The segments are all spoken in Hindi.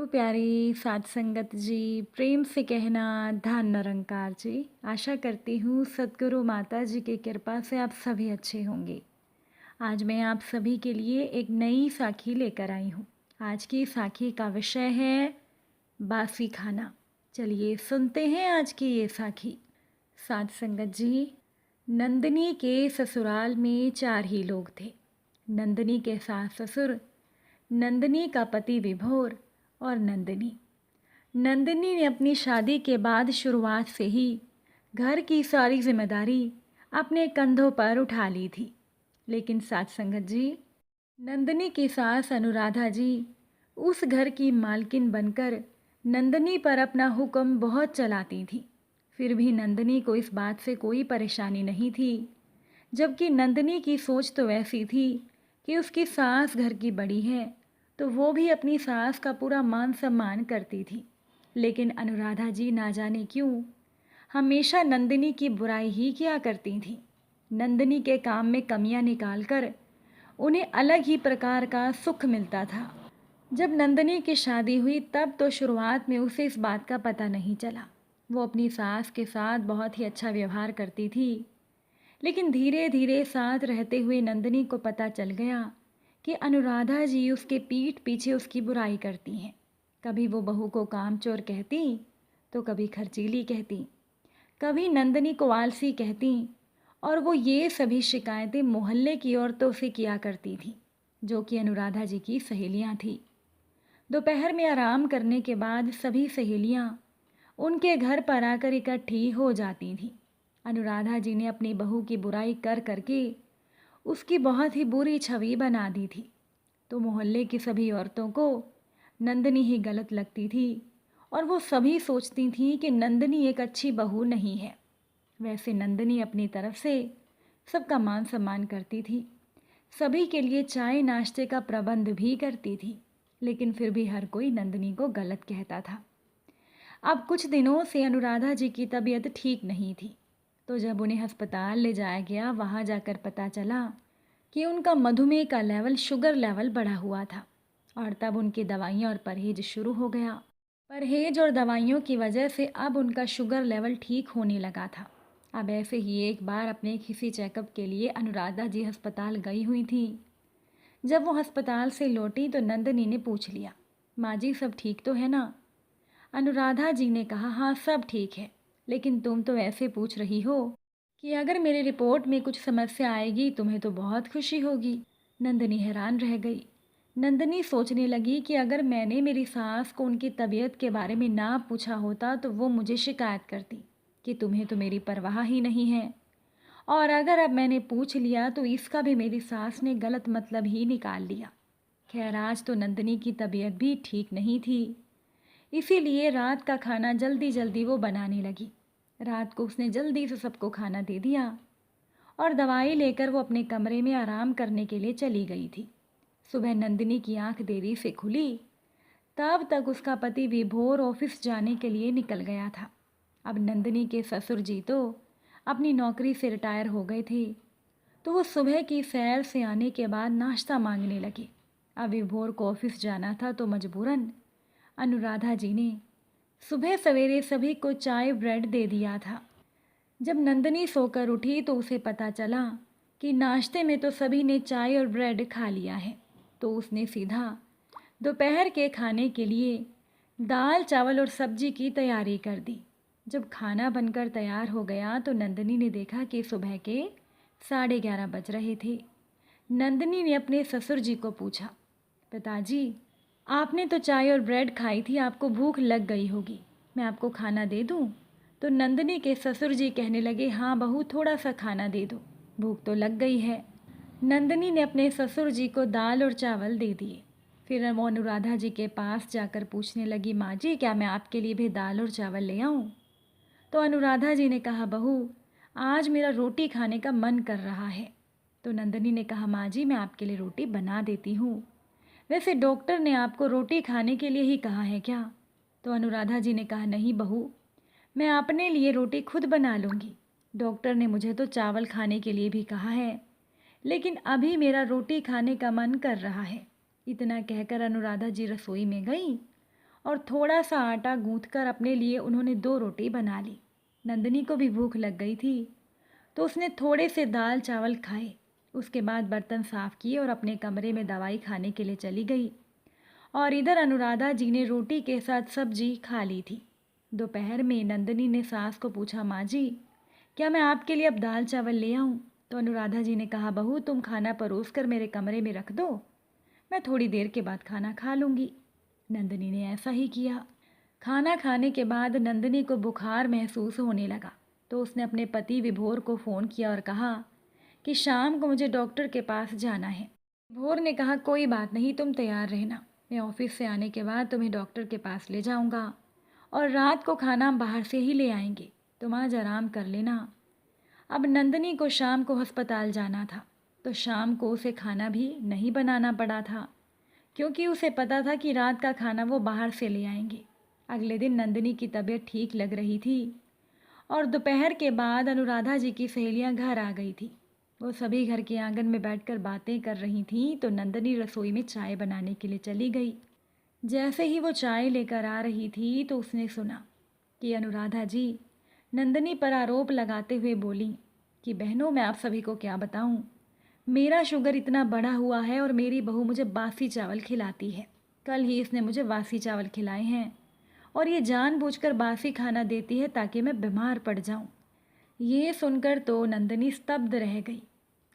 तो प्यारी साध संगत जी, प्रेम से कहना धन निरंकार जी। आशा करती हूँ सद्गुरु माता जी की कृपा से आप सभी अच्छे होंगे। आज मैं आप सभी के लिए एक नई साखी लेकर आई हूँ। आज की साखी का विषय है बासी खाना। चलिए सुनते हैं आज की ये साखी। साध संगत जी, नंदिनी के ससुराल में 4 ही लोग थे। नंदिनी के सास ससुर, नंदिनी का पति विभोर और नंदिनी। नंदिनी ने अपनी शादी के बाद शुरुआत से ही घर की सारी जिम्मेदारी अपने कंधों पर उठा ली थी। लेकिन साथ संगत जी, नंदिनी की सास अनुराधा जी उस घर की मालकिन बनकर नंदिनी पर अपना हुक्म बहुत चलाती थी। फिर भी नंदिनी को इस बात से कोई परेशानी नहीं थी, जबकि नंदिनी की सोच तो ऐसी थी कि उसकी सास घर की बड़ी है तो वो भी अपनी सास का पूरा मान सम्मान करती थी। लेकिन अनुराधा जी ना जाने क्यों हमेशा नंदिनी की बुराई ही किया करती थीं। नंदिनी के काम में कमियां निकालकर उन्हें अलग ही प्रकार का सुख मिलता था। जब नंदिनी की शादी हुई तब तो शुरुआत में उसे इस बात का पता नहीं चला। वो अपनी सास के साथ बहुत ही अच्छा व्यवहार करती थी। लेकिन धीरे धीरे साथ रहते हुए नंदिनी को पता चल गया कि अनुराधा जी उसके पीठ पीछे उसकी बुराई करती हैं। कभी वो बहू को कामचोर कहती तो कभी खर्चीली कहती, कभी नंदिनी को आलसी कहती, और वो ये सभी शिकायतें मोहल्ले की औरतों से किया करती थी, जो कि अनुराधा जी की सहेलियां थीं। दोपहर में आराम करने के बाद सभी सहेलियां उनके घर पर आकर इकट्ठी हो जाती थीं। अनुराधा जी ने अपनी बहू की बुराई कर करके उसकी बहुत ही बुरी छवि बना दी थी, तो मोहल्ले की सभी औरतों को नंदिनी ही गलत लगती थी और वो सभी सोचती थीं कि नंदिनी एक अच्छी बहू नहीं है। वैसे नंदिनी अपनी तरफ से सबका मान सम्मान करती थी, सभी के लिए चाय नाश्ते का प्रबंध भी करती थी, लेकिन फिर भी हर कोई नंदिनी को गलत कहता था। अब कुछ दिनों से अनुराधा जी की तबीयत ठीक नहीं थी, तो जब उन्हें अस्पताल ले जाया गया, वहाँ जाकर पता चला कि उनका मधुमेह का लेवल, शुगर लेवल बढ़ा हुआ था, और तब उनकी दवाइयाँ और परहेज शुरू हो गया। परहेज और दवाइयों की वजह से अब उनका शुगर लेवल ठीक होने लगा था। अब ऐसे ही एक बार अपने किसी चेकअप के लिए अनुराधा जी अस्पताल गई हुई थी। जब वो अस्पताल से लौटी तो नंदिनी ने पूछ लिया, माँ जी सब ठीक तो है ना? अनुराधा जी ने कहा, हाँ सब ठीक है, लेकिन तुम तो ऐसे पूछ रही हो कि अगर मेरी रिपोर्ट में कुछ समस्या आएगी तुम्हें तो बहुत खुशी होगी। नंदिनी हैरान रह गई। नंदिनी सोचने लगी कि अगर मैंने मेरी सास को उनकी तबीयत के बारे में ना पूछा होता तो वो मुझे शिकायत करती कि तुम्हें तो मेरी परवाह ही नहीं है, और अगर अब मैंने पूछ लिया तो इसका भी मेरी सास ने गलत मतलब ही निकाल लिया। खैर आज तो नंदिनी की तबीयत भी ठीक नहीं थी, इसीलिए रात का खाना जल्दी जल्दी वो बनाने लगी। रात को उसने जल्दी से सबको खाना दे दिया और दवाई लेकर वो अपने कमरे में आराम करने के लिए चली गई थी। सुबह नंदिनी की आंख देरी से खुली, तब तक उसका पति विभोर ऑफिस जाने के लिए निकल गया था। अब नंदिनी के ससुर जी तो अपनी नौकरी से रिटायर हो गए थे, तो वो सुबह की सैर से आने के बाद नाश्ता मांगने लगे। अब विभोर को ऑफिस जाना था तो मजबूरन अनुराधा जी ने सुबह सवेरे सभी को चाय ब्रेड दे दिया था। जब नंदिनी सोकर उठी तो उसे पता चला कि नाश्ते में तो सभी ने चाय और ब्रेड खा लिया है, तो उसने सीधा दोपहर के खाने के लिए दाल चावल और सब्जी की तैयारी कर दी। जब खाना बनकर तैयार हो गया तो नंदिनी ने देखा कि सुबह के 11:30 बज रहे थे। नंदिनी ने अपने ससुर जी को पूछा, पिताजी आपने तो चाय और ब्रेड खाई थी, आपको भूख लग गई होगी, मैं आपको खाना दे दूं? तो नंदिनी के ससुर जी कहने लगे, हाँ बहू थोड़ा सा खाना दे दो, भूख तो लग गई है। नंदिनी ने अपने ससुर जी को दाल और चावल दे दिए। फिर वो अनुराधा जी के पास जाकर पूछने लगी, माँ जी क्या मैं आपके लिए भी दाल और चावल ले आऊँ? तो अनुराधा जी ने कहा, बहू आज मेरा रोटी खाने का मन कर रहा है। तो नंदिनी ने कहा, माँ जी मैं आपके लिए रोटी बना देती हूँ। वैसे डॉक्टर ने आपको रोटी खाने के लिए ही कहा है क्या? तो अनुराधा जी ने कहा, नहीं बहू मैं अपने लिए रोटी खुद बना लूँगी। डॉक्टर ने मुझे तो चावल खाने के लिए भी कहा है, लेकिन अभी मेरा रोटी खाने का मन कर रहा है। इतना कहकर अनुराधा जी रसोई में गई और थोड़ा सा आटा गूंथकर अपने लिए उन्होंने 2 रोटी बना ली। नंदिनी को भी भूख लग गई थी, तो उसने थोड़े से दाल चावल खाए। उसके बाद बर्तन साफ़ किए और अपने कमरे में दवाई खाने के लिए चली गई। और इधर अनुराधा जी ने रोटी के साथ सब्जी खा ली थी। दोपहर में नंदिनी ने सास को पूछा, माँ जी, क्या मैं आपके लिए अब दाल चावल ले आऊँ? तो अनुराधा जी ने कहा, बहू तुम खाना परोस कर मेरे कमरे में रख दो, मैं थोड़ी देर के बाद खाना खा लूँगी। नंदिनी ने ऐसा ही किया। खाना खाने के बाद नंदिनी को बुखार महसूस होने लगा, तो उसने अपने पति विभोर को फ़ोन किया और कहा कि शाम को मुझे डॉक्टर के पास जाना है। विभोर ने कहा, कोई बात नहीं, तुम तैयार रहना, मैं ऑफिस से आने के बाद तुम्हें डॉक्टर के पास ले जाऊंगा और रात को खाना हम बाहर से ही ले आएंगे, तुम आज आराम कर लेना। अब नंदिनी को शाम को अस्पताल जाना था, तो शाम को उसे खाना भी नहीं बनाना पड़ा था, क्योंकि उसे पता था कि रात का खाना वो बाहर से ले आएंगे। अगले दिन नंदिनी की तबीयत ठीक लग रही थी और दोपहर के बाद अनुराधा जी की सहेलियां घर आ गई थी। वो सभी घर के आंगन में बैठकर बातें कर रही थीं, तो नंदिनी रसोई में चाय बनाने के लिए चली गई। जैसे ही वो चाय लेकर आ रही थी, तो उसने सुना कि अनुराधा जी नंदिनी पर आरोप लगाते हुए बोली कि बहनों, मैं आप सभी को क्या बताऊं, मेरा शुगर इतना बढ़ा हुआ है और मेरी बहू मुझे बासी चावल खिलाती है। कल ही इसने मुझे बासी चावल खिलाए हैं और ये जानबूझकर बासी खाना देती है ताकि मैं बीमार पड़ जाऊं। ये सुनकर तो नंदिनी स्तब्ध रह गई।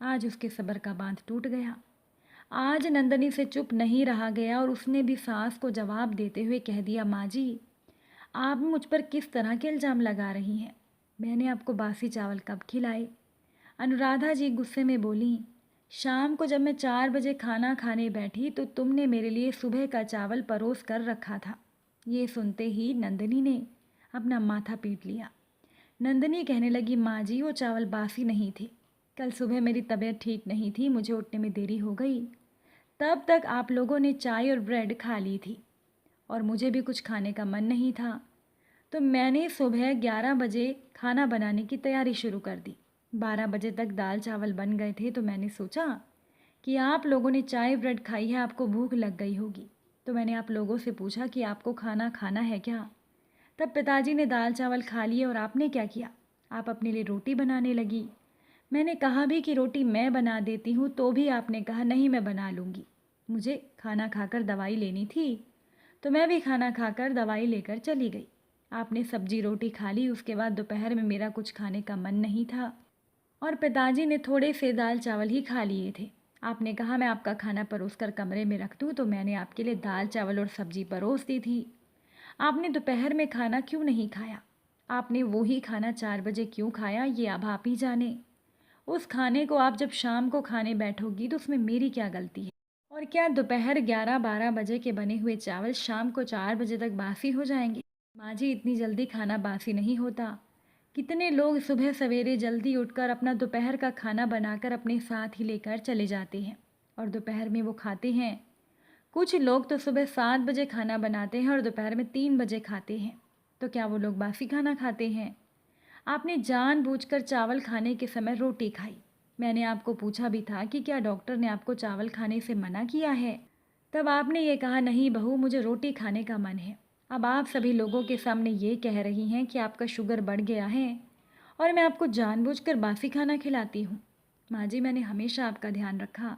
आज उसके सब्र का बांध टूट गया। आज नंदिनी से चुप नहीं रहा गया और उसने भी सास को जवाब देते हुए कह दिया, माँ जी, आप मुझ पर किस तरह के इल्ज़ाम लगा रही हैं? मैंने आपको बासी चावल कब खिलाए? अनुराधा जी गुस्से में बोली, शाम को जब मैं 4 बजे खाना खाने बैठी तो तुमने मेरे लिए सुबह का चावल परोस कर रखा था। ये सुनते ही नंदिनी ने अपना माथा पीट लिया। नंदिनी कहने लगी, माँ जी, वो चावल बासी नहीं थे। कल सुबह मेरी तबीयत ठीक नहीं थी, मुझे उठने में देरी हो गई। तब तक आप लोगों ने चाय और ब्रेड खा ली थी और मुझे भी कुछ खाने का मन नहीं था, तो मैंने सुबह 11 बजे खाना बनाने की तैयारी शुरू कर दी। 12 बजे तक दाल चावल बन गए थे, तो मैंने सोचा कि आप लोगों ने चाय ब्रेड खाई है, आपको भूख लग गई होगी, तो मैंने आप लोगों से पूछा कि आपको खाना खाना है क्या? तब पिताजी ने दाल चावल खा लिए और आपने क्या किया? आप अपने लिए रोटी बनाने लगी। मैंने कहा भी कि रोटी मैं बना देती हूँ, तो भी आपने कहा नहीं, मैं बना लूँगी। मुझे खाना खाकर दवाई लेनी थी, तो मैं भी खाना खाकर दवाई लेकर चली गई। आपने सब्जी रोटी खा ली, उसके बाद दोपहर में मेरा कुछ खाने का मन नहीं था और पिताजी ने थोड़े से दाल चावल ही खा लिए थे। आपने कहा मैं आपका खाना परोस कर कमरे में रख दूँ, तो मैंने आपके लिए दाल चावल और सब्जी परोस दी थी। आपने दोपहर में खाना क्यों नहीं खाया? आपने वो ही खाना 4 बजे क्यों खाया, ये अब आप ही जाने। उस खाने को आप जब शाम को खाने बैठोगी तो उसमें मेरी क्या गलती है? और क्या दोपहर 11-12 बजे के बने हुए चावल शाम को 4 बजे तक बासी हो जाएंगे? माँ जी, इतनी जल्दी खाना बासी नहीं होता। कितने लोग सुबह सवेरे जल्दी उठकर अपना दोपहर का खाना बनाकर अपने साथ ही लेकर चले जाते हैं और दोपहर में वो खाते हैं। कुछ लोग तो सुबह 7 बजे खाना बनाते हैं और दोपहर में 3 बजे खाते हैं। तो क्या वो लोग बासी खाना खाते हैं? आपने जानबूझकर चावल खाने के समय रोटी खाई। मैंने आपको पूछा भी था कि क्या डॉक्टर ने आपको चावल खाने से मना किया है? तब आपने ये कहा, नहीं बहू, मुझे रोटी खाने का मन है। अब आप सभी लोगों के सामने ये कह रही हैं कि आपका शुगर बढ़ गया है और मैं आपको जानबूझकर बासी खाना खिलाती हूँ। माँ जी, मैंने हमेशा आपका ध्यान रखा,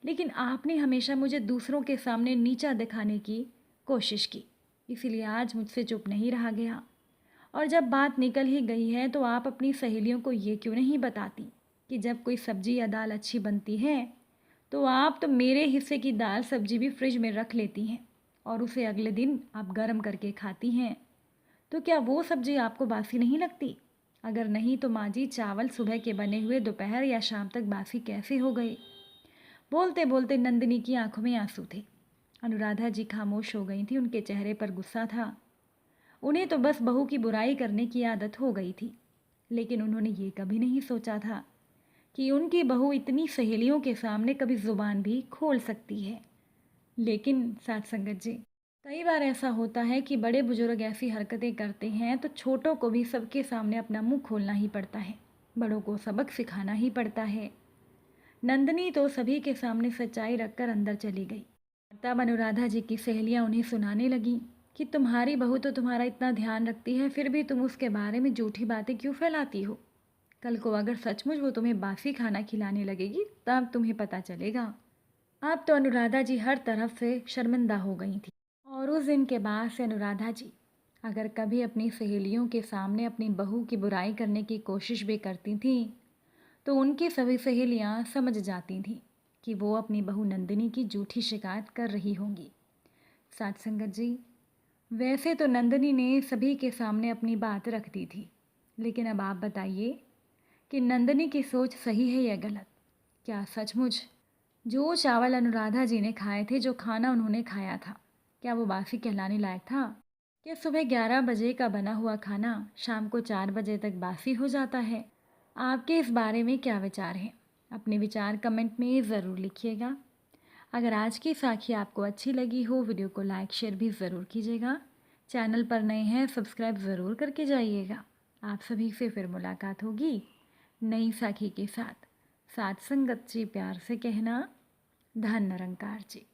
लेकिन आपने हमेशा मुझे दूसरों के सामने नीचा दिखाने की कोशिश की, इसीलिए आज मुझसे चुप नहीं रहा गया। और जब बात निकल ही गई है, तो आप अपनी सहेलियों को ये क्यों नहीं बताती कि जब कोई सब्ज़ी या दाल अच्छी बनती है तो आप तो मेरे हिस्से की दाल सब्ज़ी भी फ्रिज में रख लेती हैं और उसे अगले दिन आप गर्म करके खाती हैं। तो क्या वो सब्ज़ी आपको बासी नहीं लगती? अगर नहीं तो माँ जी, चावल सुबह के बने हुए दोपहर या शाम तक बासी कैसे हो गए? बोलते बोलते नंदिनी की आंखों में आंसू थे। अनुराधा जी खामोश हो गई थी, उनके चेहरे पर गुस्सा था। उन्हें तो बस बहू की बुराई करने की आदत हो गई थी, लेकिन उन्होंने ये कभी नहीं सोचा था कि उनकी बहू इतनी सहेलियों के सामने कभी ज़ुबान भी खोल सकती है। लेकिन साथ संगत जी, कई बार ऐसा होता है कि बड़े बुजुर्ग ऐसी हरकतें करते हैं तो छोटों को भी सबके सामने अपना मुंह खोलना ही पड़ता है, बड़ों को सबक सिखाना ही पड़ता है। नंदिनी तो सभी के सामने सच्चाई रखकर अंदर चली गई। तब अनुराधा जी की सहेलियां उन्हें सुनाने लगीं कि तुम्हारी बहू तो तुम्हारा इतना ध्यान रखती है, फिर भी तुम उसके बारे में झूठी बातें क्यों फैलाती हो? कल को अगर सचमुच वो तुम्हें बासी खाना खिलाने लगेगी तब तुम्हें पता चलेगा। अब तो अनुराधा जी हर तरफ से शर्मिंदा हो गई थी और उस दिन के बाद से अनुराधा जी अगर कभी अपनी सहेलियों के सामने अपनी बहू की बुराई करने की कोशिश भी करती थीं तो उनकी सभी सहेलियां समझ जाती थीं कि वो अपनी बहू नंदिनी की झूठी शिकायत कर रही होंगी। साथ संगत जी, वैसे तो नंदिनी ने सभी के सामने अपनी बात रख दी थी, लेकिन अब आप बताइए कि नंदिनी की सोच सही है या गलत? क्या सचमुच जो चावल अनुराधा जी ने खाए थे, जो खाना उन्होंने खाया था, क्या वो बासी कहलाने लायक था? क्या सुबह 11 बजे का बना हुआ खाना शाम को 4 बजे तक बासी हो जाता है? आपके इस बारे में क्या विचार हैं? अपने विचार कमेंट में ज़रूर लिखिएगा। अगर आज की साखी आपको अच्छी लगी हो, वीडियो को लाइक शेयर भी ज़रूर कीजिएगा। चैनल पर नए हैं सब्सक्राइब ज़रूर करके जाइएगा। आप सभी से फिर मुलाकात होगी नई साखी के साथ। साथ संगत जी प्यार से कहना, धन निरंकार जी।